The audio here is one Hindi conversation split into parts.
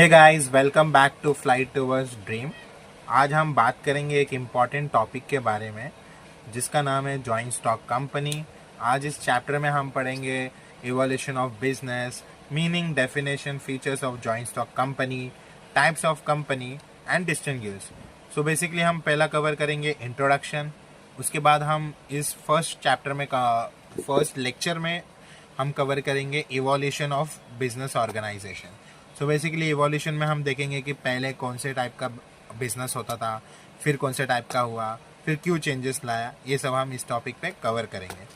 Hey guys, welcome back to flight towards dream. आज हम बात करेंगे एक इम्पॉर्टेंट टॉपिक के बारे में जिसका नाम है जॉइंट स्टॉक कंपनी। आज इस चैप्टर में हम पढ़ेंगे evolution of business, meaning, definition, features of joint stock company, types of company and distinguish. So basically हम पहला कवर करेंगे इंट्रोडक्शन। उसके बाद हम इस फर्स्ट लेक्चर में हम कवर करेंगे evolution of business organization. So basically evolution में हम देखेंगे कि पहले कौन से टाइप का बिजनेस होता था, फिर कौन से टाइप का हुआ, फिर क्यों चेंजेस लाया, ये सब हम इस टॉपिक पे कवर करेंगे।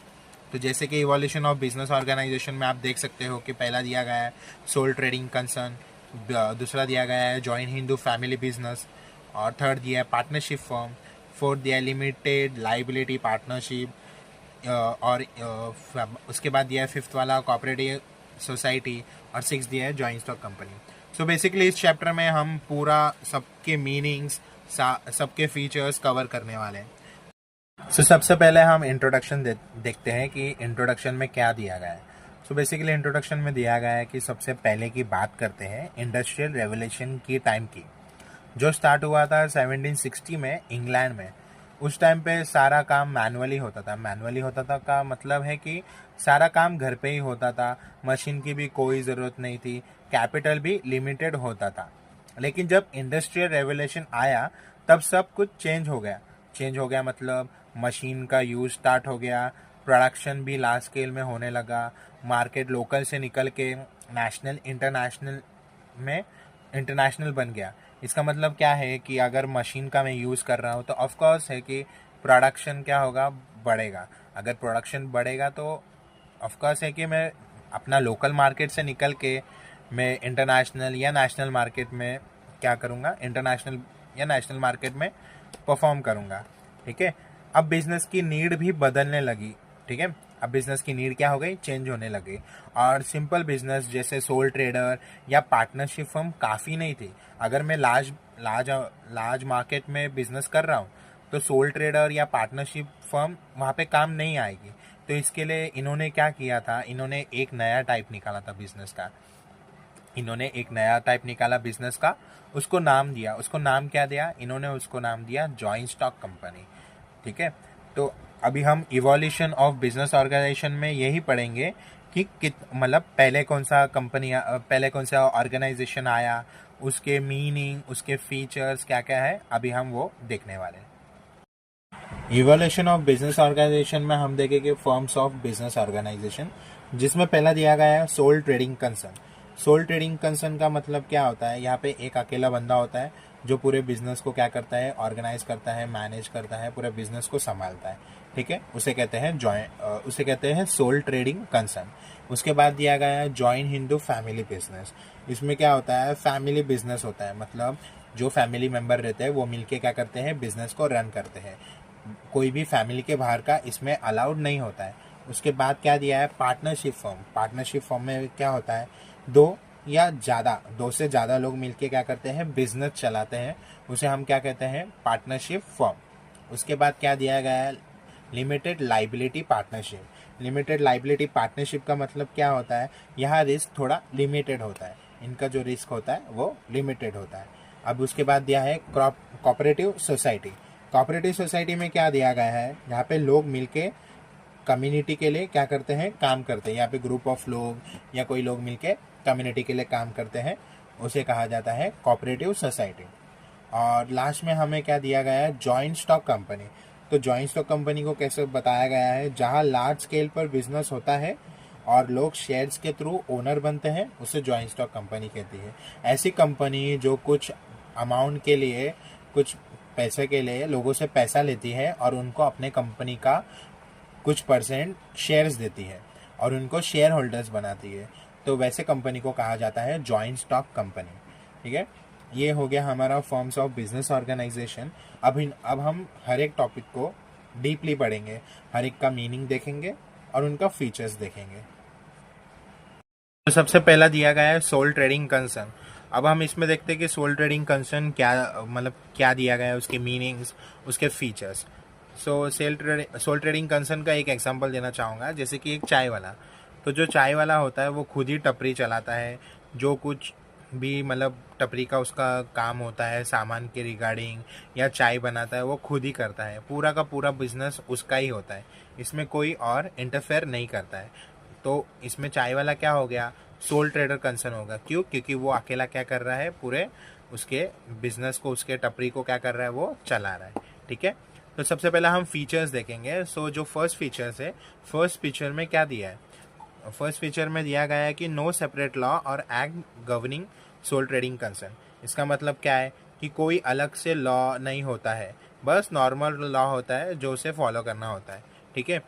तो जैसे कि इवोल्यूशन ऑफ बिजनेस ऑर्गेनाइजेशन में आप देख सकते हो कि पहला दिया गया है सोल ट्रेडिंग कंसर्न, दूसरा दिया गया है जॉइंट हिंदू फैमिली बिजनेस, और थर्ड दिया है पार्टनरशिप फर्म, फोर्थ दिया है लिमिटेड लाइबिलिटी पार्टनरशिप, और उसके बाद दिया है फिफ्थ वाला कोऑपरेटिव सोसाइटी, और सिक्स दिया है joint stock company. So basically इस चैप्टर में हम पूरा सबके मीनिंग्स, सबके फीचर्स कवर करने वाले हैं। सबसे पहले हम इंट्रोडक्शन देखते हैं कि इंट्रोडक्शन में क्या दिया गया है। बेसिकली इंट्रोडक्शन में दिया गया है कि सबसे पहले की बात करते हैं इंडस्ट्रियल रेवोल्यूशन की टाइम की, जो स्टार्ट हुआ था 1760 में इंग्लैंड में। उस टाइम पे सारा काम मैनुअली होता था। मैनुअली होता था का मतलब है कि सारा काम घर पे ही होता था, मशीन की भी कोई ज़रूरत नहीं थी, कैपिटल भी लिमिटेड होता था। लेकिन जब इंडस्ट्रियल रेवोल्यूशन आया तब सब कुछ चेंज हो गया मतलब मशीन का यूज स्टार्ट हो गया, प्रोडक्शन भी लार्ज स्केल में होने लगा, मार्केट लोकल से निकल के नेशनल इंटरनेशनल बन गया। इसका मतलब क्या है कि अगर मशीन का मैं यूज़ कर रहा हूँ तो ऑफकोर्स है कि प्रोडक्शन क्या होगा, बढ़ेगा। अगर प्रोडक्शन बढ़ेगा तो ऑफकोर्स है कि मैं अपना लोकल मार्केट से निकल के मैं इंटरनेशनल या नेशनल मार्केट में क्या करूँगा, इंटरनेशनल या नेशनल मार्केट में परफॉर्म करूँगा। ठीक है, अब बिजनेस की नीड भी बदलने लगी। ठीक है, अब बिजनेस की नीड क्या हो गई, चेंज होने लगी। और सिंपल बिजनेस जैसे सोल ट्रेडर या पार्टनरशिप फर्म काफ़ी नहीं थी। अगर मैं लार्ज मार्केट में बिजनेस कर रहा हूँ तो सोल ट्रेडर या पार्टनरशिप फर्म वहाँ पे काम नहीं आएगी। तो इसके लिए इन्होंने क्या किया था, इन्होंने एक नया टाइप निकाला था बिजनेस का। उसको नाम क्या दिया इन्होंने, उसको नाम दिया जॉइंट स्टॉक कंपनी। ठीक है, तो अभी हम इवोल्यूशन ऑफ बिजनेस ऑर्गेनाइजेशन में यही पढ़ेंगे कि मतलब पहले कौन सा ऑर्गेनाइजेशन आया, उसके मीनिंग, उसके फीचर्स क्या क्या है, अभी हम वो देखने वाले हैं। इवोल्यूशन ऑफ बिजनेस ऑर्गेनाइजेशन में हम देखेंगे फॉर्म्स ऑफ बिजनेस ऑर्गेनाइजेशन, जिसमें पहला दिया गया है sole trading concern. Sole trading concern का मतलब क्या होता है, यहाँ पे एक अकेला बंदा होता है जो पूरे बिजनेस को क्या करता है, ऑर्गेनाइज करता है, मैनेज करता है, पूरे बिजनेस को संभालता है। ठीक है, उसे कहते हैं सोल ट्रेडिंग कंसर्न। उसके बाद दिया गया है जॉइंट हिंदू फैमिली बिजनेस। इसमें क्या होता है, फैमिली बिजनेस होता है, मतलब जो फैमिली मेंबर रहते हैं वो मिलके क्या करते हैं, बिजनेस को रन करते हैं। कोई भी फैमिली के बाहर का इसमें अलाउड नहीं होता है। उसके बाद क्या दिया है, पार्टनरशिप फर्म में क्या होता है, दो से ज़्यादा लोग मिलके क्या करते हैं, बिजनेस चलाते हैं, उसे हम क्या कहते हैं, पार्टनरशिप फर्म। उसके बाद क्या दिया गया है, लिमिटेड लाइबिलिटी पार्टनरशिप का मतलब क्या होता है, यहाँ रिस्क थोड़ा लिमिटेड होता है, इनका जो रिस्क होता है वो लिमिटेड होता है। अब उसके बाद दिया है कोऑपरेटिव सोसाइटी में क्या दिया गया है, यहाँ पे लोग मिलके कम्युनिटी के लिए क्या करते हैं, काम करते हैं। यहाँ पे ग्रुप ऑफ लोग या कोई लोग मिलके कम्युनिटी के लिए काम करते हैं, उसे कहा जाता है कोऑपरेटिव सोसाइटी। और लास्ट में हमें क्या दिया गया है, जॉइंट स्टॉक कंपनी। तो जॉइंट स्टॉक कंपनी को कैसे बताया गया है, जहाँ लार्ज स्केल पर बिजनेस होता है और लोग शेयर्स के थ्रू ओनर बनते हैं, उसे जॉइंट स्टॉक कंपनी कहती है। ऐसी कंपनी जो कुछ अमाउंट के लिए, कुछ पैसे के लिए लोगों से पैसा लेती है और उनको अपने कंपनी का कुछ परसेंट शेयर्स देती है और उनको शेयर होल्डर्स बनाती है, तो वैसे कंपनी को कहा जाता है जॉइंट स्टॉक कंपनी। ठीक है, ये हो गया हमारा फॉर्म्स ऑफ बिजनेस ऑर्गेनाइजेशन। अब हम हर एक टॉपिक को डीपली पढ़ेंगे, हर एक का मीनिंग देखेंगे और उनका फीचर्स देखेंगे। तो सबसे पहला दिया गया है सोल ट्रेडिंग कंसर्न। अब हम इसमें देखते हैं कि सोल ट्रेडिंग कंसर्न क्या दिया गया है, उसके मीनिंग्स, उसके फीचर्स। सोल ट्रेडिंग कंसर्न का एक एग्जांपल देना चाहूँगा, जैसे कि एक चाय वाला। तो जो चाय वाला होता है वो खुद ही टपरी चलाता है, भी मतलब टपरी का उसका काम होता है, सामान के रिगार्डिंग या चाय बनाता है, वो खुद ही करता है, पूरा का पूरा बिजनेस उसका ही होता है, इसमें कोई और इंटरफेयर नहीं करता है। तो इसमें चाय वाला क्या हो गया, सोल ट्रेडर कंसर्न होगा। क्यों? क्योंकि वो अकेला क्या कर रहा है, पूरे उसके बिजनेस को, उसके टपरी को क्या कर रहा है, वो चला रहा है। ठीक है, तो सबसे पहले हम फीचर्स देखेंगे। सो जो फर्स्ट फीचर्स है, फर्स्ट फीचर में क्या दिया है, फर्स्ट फीचर में दिया गया है कि नो सेपरेट लॉ और act governing sole trading concern. इसका मतलब क्या है कि कोई अलग से लॉ नहीं होता है, बस नॉर्मल लॉ होता है जो उसे फॉलो करना होता है। ठीक है,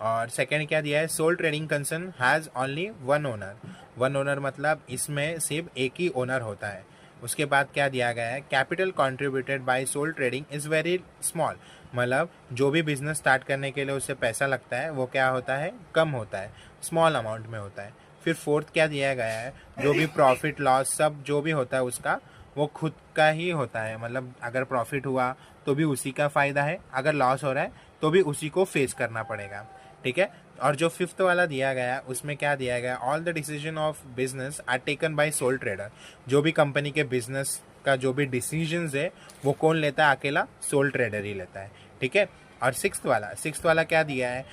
और सेकेंड क्या दिया है, sole trading concern has only one owner. One owner मतलब इसमें सिर्फ एक ही ओनर होता है। उसके बाद क्या दिया गया है, capital contributed by sole trading is very small. मतलब जो भी बिजनेस स्टार्ट करने के लिए उससे पैसा लगता है वो क्या होता है, कम होता है, स्मॉल अमाउंट में होता है। फिर फोर्थ क्या दिया गया है, जो भी प्रॉफिट लॉस सब जो भी होता है उसका वो खुद का ही होता है। मतलब अगर प्रॉफिट हुआ तो भी उसी का फ़ायदा है, अगर लॉस हो रहा है तो भी उसी को फेस करना पड़ेगा। ठीक है, और जो फिफ्थ वाला दिया गया उसमें क्या दिया गया, all the decision of business are taken by sole trader. जो भी कंपनी के बिजनेस का जो भी डिसीजंस है वो कौन लेता है, अकेला सोल ट्रेडर ही लेता है। ठीक है, और सिक्स्थ वाला क्या दिया है,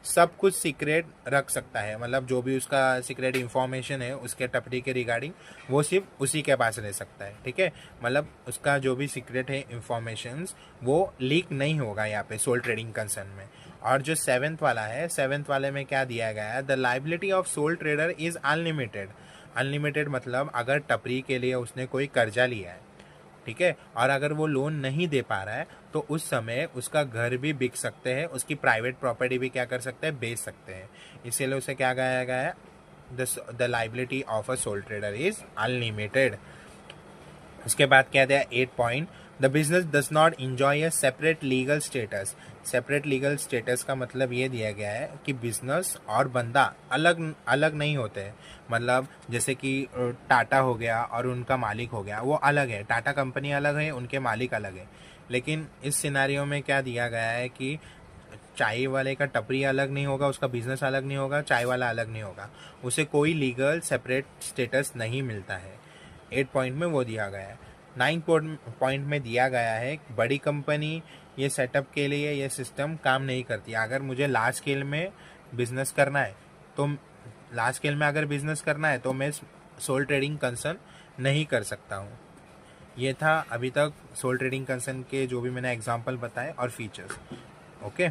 सब कुछ सीक्रेट रख सकता है। मतलब जो भी उसका सीक्रेट इंफॉर्मेशन है उसके टपरी के रिगार्डिंग वो सिर्फ उसी के पास रह सकता है। ठीक है, मतलब उसका जो भी सीक्रेट है इंफॉर्मेशंस वो लीक नहीं होगा यहाँ पे सोल ट्रेडिंग कंसर्न में। और जो सेवेंथ वाला है, सेवेंथ वाले में क्या दिया गया है, the liability of soul trader is unlimited. Unlimited मतलब अगर टपरी के लिए उसने कोई कर्जा लिया है, ठीक है, और अगर वो लोन नहीं दे पा रहा है तो उस समय उसका घर भी बिक सकते हैं, उसकी प्राइवेट प्रॉपर्टी भी क्या कर सकते हैं, बेच सकते हैं। इसीलिए उसे क्या कहा गया है, the liability of a soul trader is unlimited. उसके बाद क्या दिया, 8 point, the business does not enjoy a separate legal status. Separate legal status का मतलब ये दिया गया है कि बिजनेस और बंदा अलग अलग नहीं होते हैं। मतलब जैसे कि टाटा हो गया और उनका मालिक हो गया, वो अलग है, टाटा कंपनी अलग है, उनके मालिक अलग है। लेकिन इस सिनेरियो में क्या दिया गया है कि चाय वाले का टपरी अलग नहीं होगा, उसका बिजनेस अलग नहीं होगा, चाय वाला अलग नहीं होगा, उसे कोई लीगल सेपरेट स्टेटस नहीं मिलता है। 8 पॉइंट में वो दिया गया है। 9 पॉइंट में दिया गया है, बड़ी कंपनी ये सेटअप के लिए ये सिस्टम काम नहीं करती। अगर मुझे लार्ज स्केल में बिजनेस करना है तो लार्ज स्केल में अगर बिजनेस करना है तो मैं सोल ट्रेडिंग कंसर्न नहीं कर सकता हूँ। ये था अभी तक सोल ट्रेडिंग कंसर्न के जो भी मैंने एग्जांपल बताए और फीचर्स। ओके,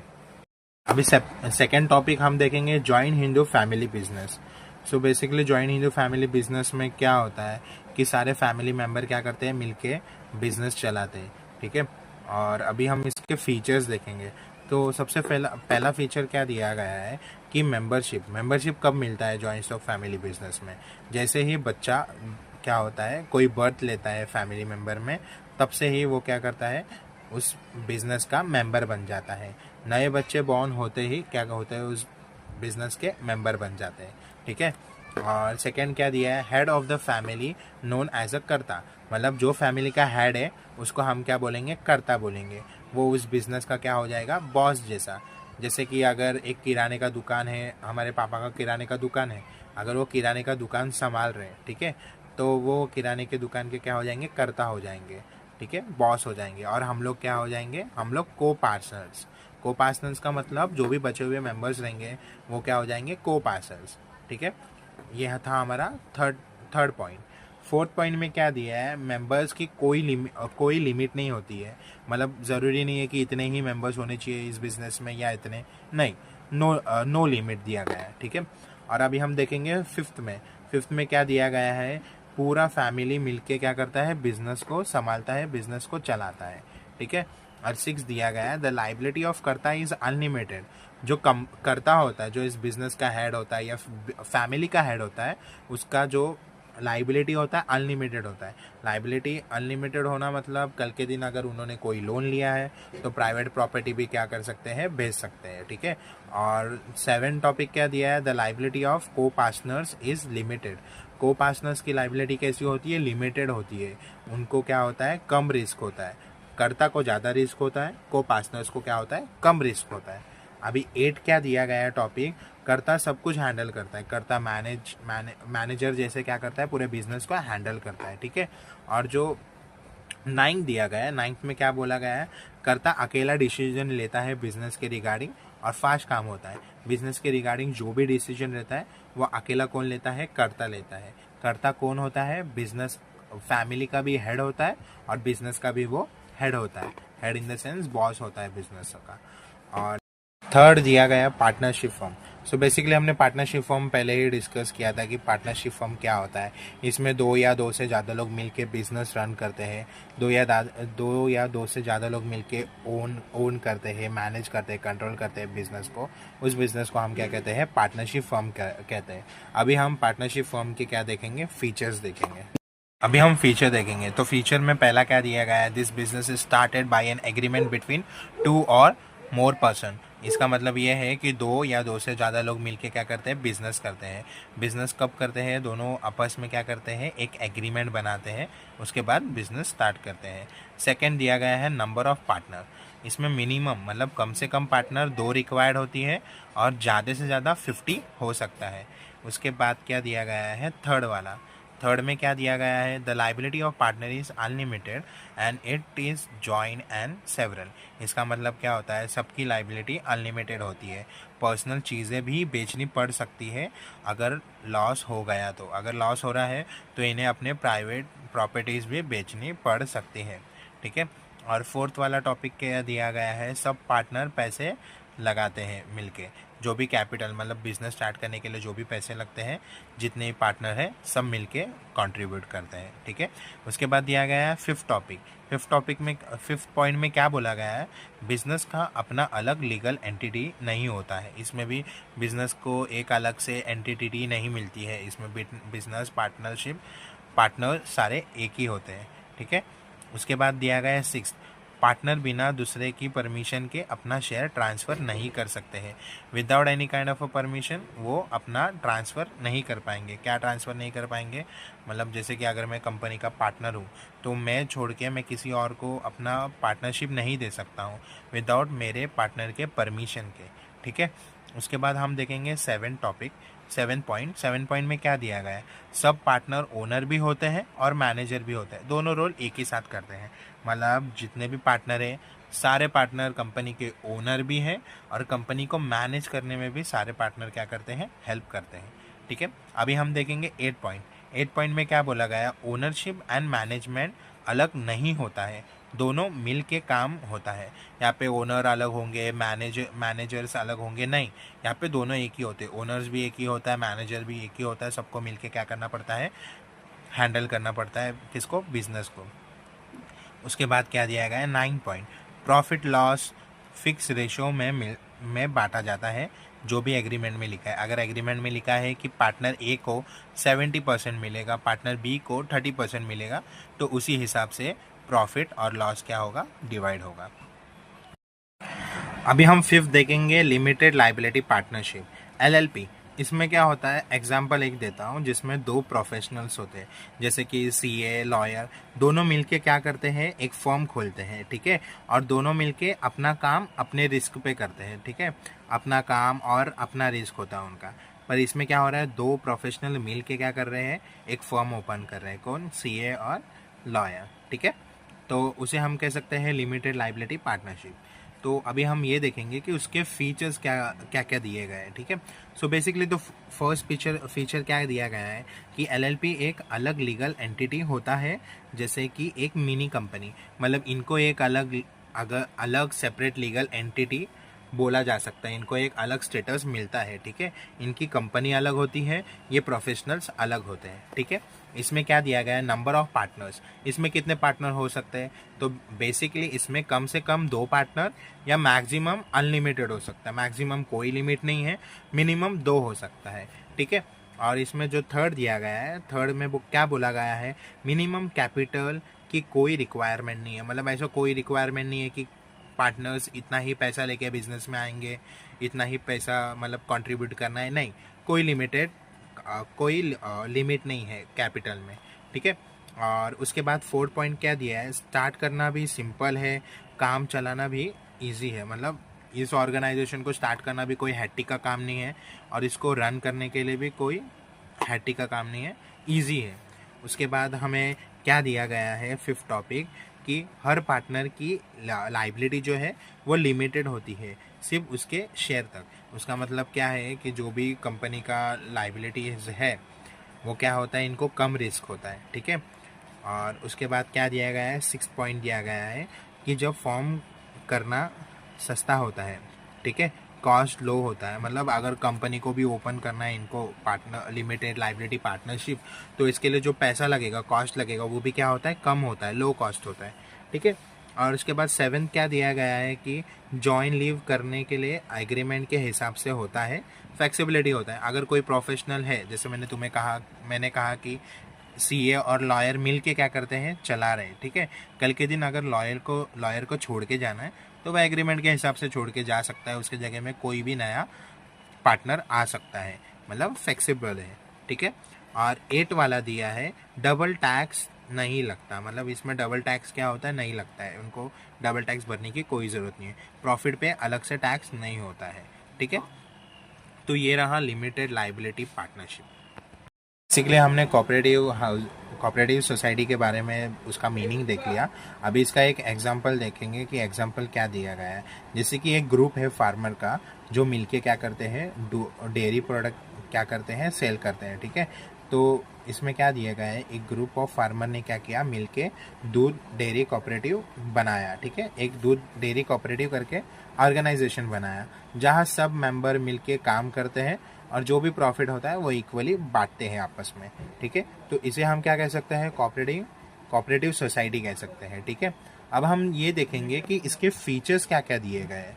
अभी सेकेंड टॉपिक हम देखेंगे, joint Hindu family business. So basically joint Hindu family business में क्या होता है कि सारे फैमिली मेंबर क्या करते हैं, मिलके बिजनेस चलाते हैं। ठीक है, और अभी हम इसके फीचर्स देखेंगे। तो सबसे पहला फीचर क्या दिया गया है कि मेंबरशिप कब मिलता है जॉइंट स्टॉक फैमिली बिजनेस में, जैसे ही बच्चा क्या होता है, कोई बर्थ लेता है फैमिली मेंबर में, तब से ही वो क्या करता है, उस बिजनेस का मेंबर बन जाता है। नए बच्चे बॉर्न होते ही क्या होते हैं, उस बिजनेस के मेंबर बन जाते हैं। ठीक है, और सेकंड क्या दिया है, head of the family known as a karta. मतलब जो फैमिली का हेड है उसको हम क्या बोलेंगे, कर्ता बोलेंगे। वो उस बिजनेस का क्या हो जाएगा, बॉस जैसा। जैसे कि अगर एक किराने का दुकान है, हमारे पापा का किराने का दुकान है, अगर वो किराने का दुकान संभाल रहे हैं, ठीक है, तो वो किराने के दुकान के क्या हो जाएंगे, कर्ता हो जाएंगे। ठीक है, बॉस हो जाएंगे। और हम लोग क्या हो जाएंगे, हम लोग को पार्टनर्स। को पार्टनर्स का मतलब जो भी बचे हुए मेंबर्स रहेंगे वो क्या हो जाएंगे, को पार्टनर्स। ठीक है, यह था हमारा थर्ड पॉइंट। फोर्थ पॉइंट में क्या दिया है, मेंबर्स की कोई लिमिट नहीं होती है। मतलब ज़रूरी नहीं है कि इतने ही मेंबर्स होने चाहिए इस बिज़नेस में या इतने नहीं, नो लिमिट दिया गया है। ठीक है, और अभी हम देखेंगे फिफ्थ में क्या दिया गया है, पूरा फैमिली मिलके क्या करता है, बिजनेस को संभालता है, बिजनेस को चलाता है। ठीक है, और 6 दिया गया है, द लाइबिलिटी ऑफ कर्ता इज अनलिमिटेड। जो कर्ता होता है, जो इस बिजनेस का हेड होता है या फैमिली का हेड होता है, उसका जो लाइबिलिटी होता है अनलिमिटेड होता है। लाइबिलिटी अनलिमिटेड होना मतलब कल के दिन अगर उन्होंने कोई लोन लिया है तो प्राइवेट प्रॉपर्टी भी क्या कर सकते हैं, बेच सकते हैं। ठीक है, और 7 टॉपिक क्या दिया है, द लाइबिलिटी ऑफ को पार्टनर्स इज लिमिटेड। को पार्टनर्स की लाइबिलिटी कैसी होती है, लिमिटेड होती है। उनको क्या होता है, कम रिस्क होता है। कर्ता को ज़्यादा रिस्क होता है, को पार्टनर्स को क्या होता है, कम रिस्क होता है। अभी 8 क्या दिया गया है टॉपिक, कर्ता सब कुछ हैंडल करता है, कर्ता मैनेजर जैसे क्या करता है, पूरे बिजनेस को हैंडल करता है, ठीक है। और जो 9 दिया गया है, 9 में क्या बोला गया है, कर्ता अकेला डिसीजन लेता है बिजनेस के रिगार्डिंग और फास्ट काम होता है। बिजनेस के रिगार्डिंग जो भी डिसीजन रहता है वो अकेला कौन लेता है, कर्ता लेता है। कर्ता कौन होता है, बिजनेस फैमिली का भी हेड होता है और बिजनेस का भी वो हेड होता है, head in the sense boss होता है बिजनेस का। और थर्ड दिया गया पार्टनरशिप फॉर्म। सो बेसिकली हमने पार्टनरशिप फॉर्म पहले ही डिस्कस किया था कि पार्टनरशिप फॉर्म क्या होता है। इसमें दो या दो से ज़्यादा लोग मिलके बिजनेस रन करते हैं, दो या दो से ज़्यादा लोग मिलके ओन करते हैं, मैनेज करते हैं, कंट्रोल करते हैं बिजनेस को। उस बिजनेस को हम क्या कहते हैं, पार्टनरशिप फॉर्म कहते हैं। अभी हम पार्टनरशिप फॉर्म के क्या देखेंगे, फीचर्स देखेंगे। अभी हम फीचर देखेंगे। तो फीचर में पहला क्या दिया गया है, this business is started by an agreement between 2 और मोर पर्सन। इसका मतलब ये है कि दो या दो से ज़्यादा लोग मिलके क्या करते हैं, बिजनेस करते हैं। बिजनेस कब करते हैं, दोनों आपस में क्या करते हैं, एक एग्रीमेंट बनाते हैं, उसके बाद बिजनेस स्टार्ट करते हैं। सेकेंड दिया गया है नंबर ऑफ पार्टनर। इसमें मिनिमम मतलब कम से कम पार्टनर 2 रिक्वायर्ड होती है और ज़्यादा से ज़्यादा 50 हो सकता है। उसके बाद क्या दिया गया है, थर्ड वाला। थर्ड में क्या दिया गया है, the liability of partner is unlimited and it is join and several. इसका मतलब क्या होता है, सबकी लाइबिलिटी अनलिमिटेड होती है। पर्सनल चीज़ें भी बेचनी पड़ सकती है अगर लॉस हो गया तो। अगर लॉस हो रहा है तो इन्हें अपने प्राइवेट प्रॉपर्टीज़ भी बेचनी पड़ सकती है, ठीक है। और फोर्थ वाला टॉपिक क्या दिया गया है, सब पार्टनर पैसे लगाते हैं मिलके। जो भी कैपिटल मतलब बिजनेस स्टार्ट करने के लिए जो भी पैसे लगते हैं, जितने भी पार्टनर हैं सब मिलके कंट्रीब्यूट करते हैं, ठीक है। उसके बाद दिया गया है फिफ्थ टॉपिक। फिफ्थ पॉइंट में क्या बोला गया है, बिजनेस का अपना अलग लीगल एंटिटी नहीं होता है। इसमें भी बिजनेस को एक अलग से एंटिटी नहीं मिलती है। इसमें बिजनेस पार्टनर सारे एक ही होते हैं, ठीक है। उसके बाद दिया गया है सिक्स्थ, पार्टनर बिना दूसरे की परमिशन के अपना शेयर ट्रांसफ़र नहीं कर सकते हैं। Without any kind of a permission वो अपना ट्रांसफ़र नहीं कर पाएंगे। क्या ट्रांसफ़र नहीं कर पाएंगे, मतलब जैसे कि अगर मैं कंपनी का पार्टनर हूँ तो मैं छोड़ के मैं किसी और को अपना पार्टनरशिप नहीं दे सकता हूँ विदाउट मेरे पार्टनर के परमिशन के, ठीक है। उसके बाद हम देखेंगे सेवन पॉइंट में क्या दिया गया है, सब पार्टनर ओनर भी होते हैं और मैनेजर भी होते हैं, दोनों रोल एक ही साथ करते हैं। मतलब जितने भी पार्टनर हैं सारे पार्टनर कंपनी के ओनर भी हैं और कंपनी को मैनेज करने में भी सारे पार्टनर क्या करते हैं, हेल्प करते हैं, ठीक है। अभी हम देखेंगे 8 पॉइंट में क्या बोला गया, ओनरशिप एंड मैनेजमेंट अलग नहीं होता है, दोनों मिल के काम होता है। यहाँ पे ओनर अलग होंगे, मैनेजर्स अलग होंगे, नहीं, यहाँ पे दोनों एक ही होते हैं। ओनर्स भी एक ही होता है, मैनेजर भी एक ही होता है, सबको मिल के क्या करना पड़ता है, हैंडल करना पड़ता है किसको, बिजनेस को। उसके बाद क्या दिया गया है 9 point, profit loss fix ratio में बांटा जाता है जो भी एग्रीमेंट में लिखा है। अगर एग्रीमेंट में लिखा है कि पार्टनर ए को 70% मिलेगा, पार्टनर बी को 30% मिलेगा, तो उसी हिसाब से प्रॉफिट और लॉस क्या होगा, डिवाइड होगा। अभी हम फिफ्थ देखेंगे लिमिटेड लाइबिलिटी पार्टनरशिप, LLP। इसमें क्या होता है, एग्जाम्पल एक देता हूँ जिसमें दो प्रोफेशनल्स होते हैं, जैसे कि CA लॉयर, दोनों मिलके क्या करते हैं, एक फर्म खोलते हैं, ठीक है। और दोनों मिलके अपना काम अपने रिस्क पे करते हैं, ठीक है। अपना काम और अपना रिस्क होता है उनका। पर इसमें क्या हो रहा है, दो प्रोफेशनल मिल के क्या कर रहे हैं, एक फर्म ओपन कर रहे हैं, कौन, CA और लॉयर, ठीक है। तो उसे हम कह सकते हैं लिमिटेड लाइबिलिटी पार्टनरशिप। तो अभी हम ये देखेंगे कि उसके फीचर्स क्या क्या क्या दिए गए हैं, ठीक है। सो बेसिकली तो फर्स्ट फीचर क्या दिया गया है कि LLP एक अलग लीगल एंटिटी होता है, जैसे कि एक मिनी कंपनी। मतलब इनको एक अलग सेपरेट लीगल एंटिटी बोला जा सकता है, इनको एक अलग स्टेटस मिलता है, ठीक है। इनकी कंपनी अलग होती है, ये प्रोफेशनल्स अलग होते हैं, ठीक है। इसमें क्या दिया गया है, नंबर ऑफ पार्टनर्स। इसमें कितने पार्टनर हो सकते हैं, तो बेसिकली इसमें कम से कम 2 पार्टनर या मैक्सिमम अनलिमिटेड हो सकता है। मैक्सिमम कोई लिमिट नहीं है, मिनिमम 2 हो सकता है, ठीक है। और इसमें जो थर्ड दिया गया है, थर्ड में वो क्या बोला गया है, मिनिमम कैपिटल की कोई रिक्वायरमेंट नहीं है। मतलब ऐसा कोई रिक्वायरमेंट नहीं है कि पार्टनर्स इतना ही पैसा लेके बिजनेस में आएंगे, इतना ही पैसा मतलब कंट्रीब्यूट करना है, नहीं, कोई लिमिट नहीं है कैपिटल में, ठीक है। और उसके बाद 4 पॉइंट क्या दिया है, स्टार्ट करना भी सिंपल है, काम चलाना भी इजी है। मतलब इस ऑर्गेनाइजेशन को स्टार्ट करना भी कोई हैट्रिक का काम नहीं है और इसको रन करने के लिए भी कोई हैट्रिक का काम नहीं है, ईजी है। उसके बाद हमें क्या दिया गया है, फिफ्थ टॉपिक, कि हर पार्टनर की लाइबिलिटी जो है वो लिमिटेड होती है सिर्फ उसके शेयर तक। उसका मतलब क्या है कि जो भी कंपनी का लाइबिलिटीज है वो क्या होता है, इनको कम रिस्क होता है, ठीक है। और उसके बाद क्या दिया गया है, 6 पॉइंट दिया गया है कि जब फॉर्म करना सस्ता होता है, ठीक है, कॉस्ट लो होता है। मतलब अगर कंपनी को भी ओपन करना है इनको पार्टनर लिमिटेड लाइबिलिटी पार्टनरशिप, तो इसके लिए जो पैसा लगेगा, कॉस्ट लगेगा, वो भी क्या होता है, कम होता है, लो कॉस्ट होता है, ठीक है। और उसके बाद 7 क्या दिया गया है कि जॉइन लीव करने के लिए एग्रीमेंट के हिसाब से होता है, फ्लेक्सिबिलिटी होता है। अगर कोई प्रोफेशनल है, जैसे मैंने कहा कि सीए और लॉयर मिल के क्या करते हैं, चला रहे हैं, ठीक है। कल के दिन अगर लॉयर को छोड़ के जाना है तो वह एग्रीमेंट के हिसाब से छोड़ के जा सकता है, उसके जगह में कोई भी नया पार्टनर आ सकता है, मतलब फ्लेक्सिबल है, ठीक है। और 8 वाला दिया है, डबल टैक्स नहीं लगता। मतलब इसमें डबल टैक्स क्या होता है, नहीं लगता है, उनको डबल टैक्स भरने की कोई ज़रूरत नहीं है, प्रॉफिट पे अलग से टैक्स नहीं होता है, ठीक है। तो ये रहा लिमिटेड लाइबिलिटी पार्टनरशिप। बेसिकली हमने कोऑपरेटिव सोसाइटी के बारे में उसका मीनिंग देख लिया। अभी इसका एक एग्जांपल देखेंगे कि एग्जांपल क्या दिया गया है। जैसे कि एक ग्रुप है फार्मर का जो मिलके क्या करते हैं, डेयरी प्रोडक्ट क्या करते हैं, सेल करते हैं, ठीक है। तो इसमें क्या दिया गया है, एक ग्रुप ऑफ फार्मर ने क्या किया, मिलके दूध डेयरी कोऑपरेटिव बनाया, ठीक है। एक दूध डेयरी कोऑपरेटिव करके ऑर्गेनाइजेशन बनाया जहाँ सब मेंबर मिलके काम करते हैं और जो भी प्रॉफिट होता है वो इक्वली बांटते हैं आपस में, ठीक है। तो इसे हम क्या कह सकते हैं, कोऑपरेटिव सोसाइटी कह सकते हैं, ठीक है। अब हम ये देखेंगे कि इसके फीचर्स क्या क्या दिए गए हैं।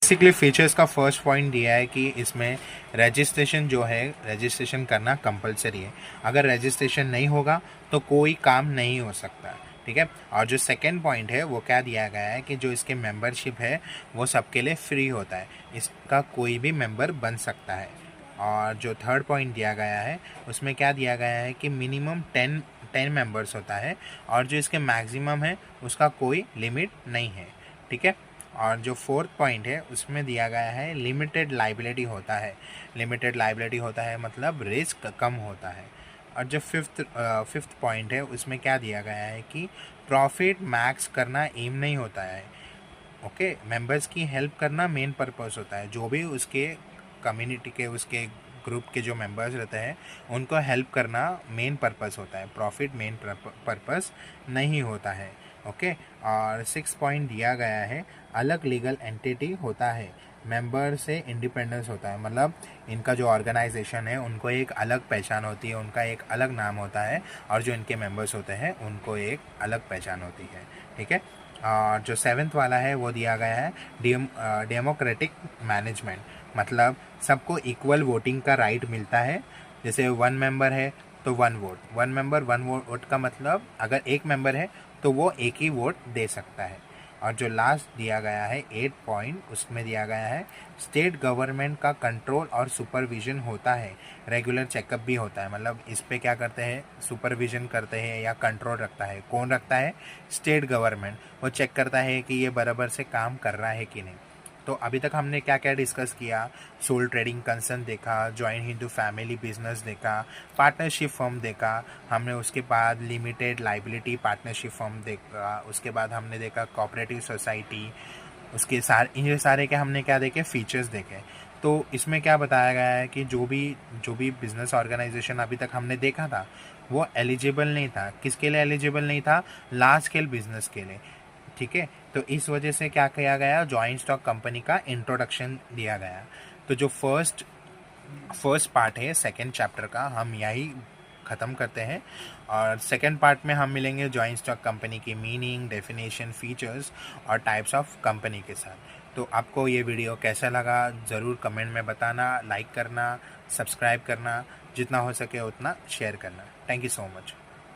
बेसिकली फीचर्स का फर्स्ट पॉइंट दिया है कि इसमें रजिस्ट्रेशन करना कंपलसरी है। अगर रजिस्ट्रेशन नहीं होगा तो कोई काम नहीं हो सकता, ठीक है। और जो सेकंड पॉइंट है वो क्या दिया गया है कि जो इसके मेंबरशिप है वो सबके लिए फ्री होता है, इसका कोई भी मेंबर बन सकता है। और जो थर्ड पॉइंट दिया गया है उसमें क्या दिया गया है कि मिनिमम 10 मेंबर्स होता है और जो इसके मैक्सिमम है उसका कोई लिमिट नहीं है, ठीक है। और जो फोर्थ पॉइंट है उसमें दिया गया है लिमिटेड लाइबिलिटी होता है, मतलब रिस्क कम होता है। और जो फिफ्थ पॉइंट है उसमें क्या दिया गया है कि प्रॉफिट मैक्स करना एम नहीं होता है, ओके। मेंबर्स की हेल्प करना मेन पर्पस होता है, जो भी उसके कम्युनिटी के उसके ग्रुप के जो मेंबर्स रहते हैं उनको हेल्प करना मेन पर्पस होता है, प्रॉफिट मेन पर्पस नहीं होता है, ओके। और 6 पॉइंट दिया गया है, अलग लीगल एंटिटी होता है, मेंबर से इंडिपेंडेंस होता है। मतलब इनका जो ऑर्गेनाइजेशन है उनको एक अलग पहचान होती है, उनका एक अलग नाम होता है और जो इनके मेंबर्स होते हैं उनको एक अलग पहचान होती है, ठीक है। और जो 7th वाला है वो दिया गया है डेमोक्रेटिक मैनेजमेंट, मतलब सबको इक्वल वोटिंग का राइट मिलता है। जैसे 1 मेंबर है तो 1 वोट, 1 मेंबर 1 वोट का मतलब अगर एक मेंबर है तो वो एक ही वोट दे सकता है। और जो लास्ट दिया गया है 8 पॉइंट, उसमें दिया गया है स्टेट गवर्नमेंट का कंट्रोल और सुपरविजन होता है, रेगुलर चेकअप भी होता है। मतलब इस पे क्या करते हैं, सुपरविजन करते हैं या कंट्रोल रखता है, कौन रखता है, स्टेट गवर्नमेंट। वो चेक करता है कि ये बराबर से काम कर रहा है कि नहीं। तो अभी तक हमने क्या क्या डिस्कस किया, सोल ट्रेडिंग कंसर्न देखा, जॉइन हिंदू फैमिली बिजनेस देखा, पार्टनरशिप फर्म देखा हमने, उसके बाद लिमिटेड लाइबिलिटी पार्टनरशिप फर्म देखा, उसके बाद हमने देखा कोऑपरेटिव सोसाइटी, उसके ये सारे के हमने क्या देखे, फीचर्स देखे। तो इसमें क्या बताया गया है कि जो भी बिजनेस ऑर्गेनाइजेशन अभी तक हमने देखा था वो एलिजिबल नहीं था। किसके लिए एलिजिबल नहीं था, लार्ज स्केल बिजनेस के लिए, ठीक है। तो इस वजह से क्या किया गया, जॉइंट स्टॉक कंपनी का इंट्रोडक्शन दिया गया। तो जो फर्स्ट पार्ट है सेकंड चैप्टर का हम यही ख़त्म करते हैं और सेकंड पार्ट में हम मिलेंगे जॉइंट स्टॉक कंपनी की मीनिंग, डेफिनेशन, फीचर्स और टाइप्स ऑफ कंपनी के साथ। तो आपको ये वीडियो कैसा लगा ज़रूर कमेंट में बताना, लाइक करना, सब्सक्राइब करना, जितना हो सके उतना शेयर करना। Thank you so much.